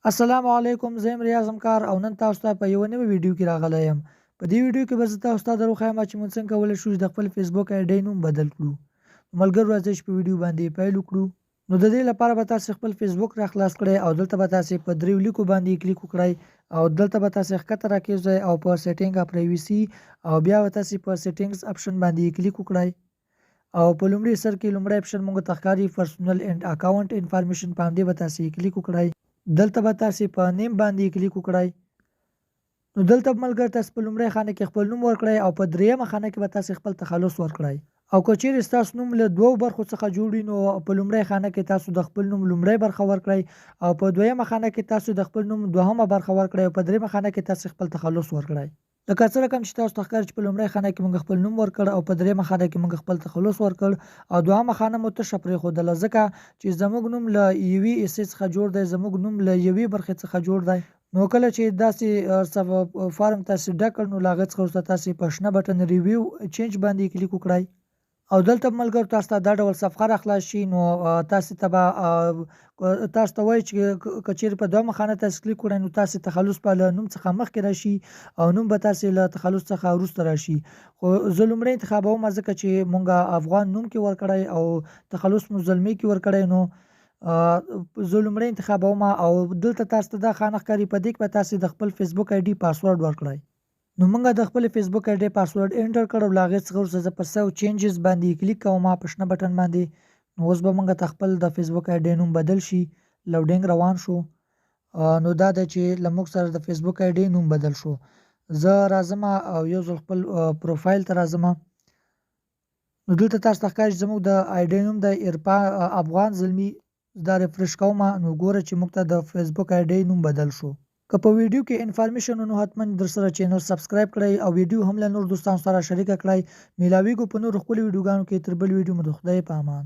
السلام علیکم، زه یم ریاض همکار او نن تاسو ته په یوه نوې ویډیو کې راغلی یم. په دې ویډیو کې به زه تاسو ته دروښیم چې موږ څنګه کولی شو چې د خپل فیسبوک آی ډي نوم بدل کړو. ملګرو راځئ چې په ویډیو باندې پیل وکړو. نو د دې لپاره به تاسو خپل فیسبوک را خلاص کړئ او دلته به تاسو په دریو لیکو باندې کلیک وکړئ او دلته به تاسو ښکته راکېږئ او په سیټینګ اف پرایوسي او بیا به تاسو په سیټینګز اپشن باندې کلیک وکړئ او په لومړي سر کې لومړی اپشن موږ ته ښکاري پرسونل اینډ اکاونټ انفارمیشن په همدې به تاسو کلیک وکړئ. دلته به تاسو په نیم باندې کلیک وکړئ. نو دلته ملګرو تاسو په لومړۍ خانه کې خپل نوم ورکړئ او په دریمه خانه کې به تاسو خپل تخلص ورکړئ. او که چیرې ستاسو نوم له دوو برخو څخه جوړ وي نو په لومړۍ خانه کې تاسو د خپل نوم لومړۍ برخه ورکړئ او په دویمه خانه کې تاسو د خپل نوم دوهمه برخه ورکړئ او په دریمه خانه کې تاسو خپل تخلص ورکړئ. لکه څه رقم چې تاسو ته ښکاري چې په لومړۍ خانه کې موږ خپل نوم ورکړ او په دریمه خانه کې موږ خپل تخلص ورکړ او دوهمه خانه مو تشه پرېښودله ځکه چې زموږ نوم له یوې حصې څخه جوړ دی، زموږ نوم له یوې برخې څخه جوړ دی. نو کله چې داسې فارم تاسو ډک کړ نو له هغې څخه وروسته تاسو په شنه بټن ریویو چینج باندې کلیک وکړئ او دلته ملګرو تاسو ته دا ډول صفحه را خلاص شي. نو تاسو ته به تاسو ته وایي چې که چیرې په دویمه خانه تاسو کلیک کړئ نو تاسو تخلص به له نوم څخه مخکې راشي او نوم به تاسو له تخلص څخه وروسته راشي. خو زه لومړی انتخابوم ځکه چې مونږ افغان نوم کې ورکړی او تخلص مو زلمي کې ورکړی. نو زه لومړی انتخابوم او دلته تاسو ته دا خانه ښکاري په دې کې به تاسو د خپل فیسبوک آی ډي پاسورډ ورکړئ. نو موږ د خپل فیسبوک آی ډي پاسورډ انټر کړ او له هغې څخه وروسته زه په سیو چینجز باندې کلیک کوم په شنه بټن باندې. نو اوس به موږ ته خپل د فیسبوک آی ډي نوم بدل شي. لوډینګ روان شو. نو دا دی چې له موږ سره د فیسبوک آی ډي نوم بدل شو. زه راځم او یو ځل خپل پروفایل ته راځم. نو دلته تاسو ته ښکاري چې زموږ د آی ډي نوم د عرفان افغان زلمي. دا ریفرش کوم نو ګوره چې موږ ته د فیسبوک آی ډي نوم بدل شو. که په ویډیو کې انفارمیشن نو حتما در سره چینل سبسکرایب کړئ او ویډیو هم له نور دوستانو سره شریک کړئ. میلاویږو په نورو ښکلو ویډیوګانو کې. تر بل ویډیو مو د خدای په امان.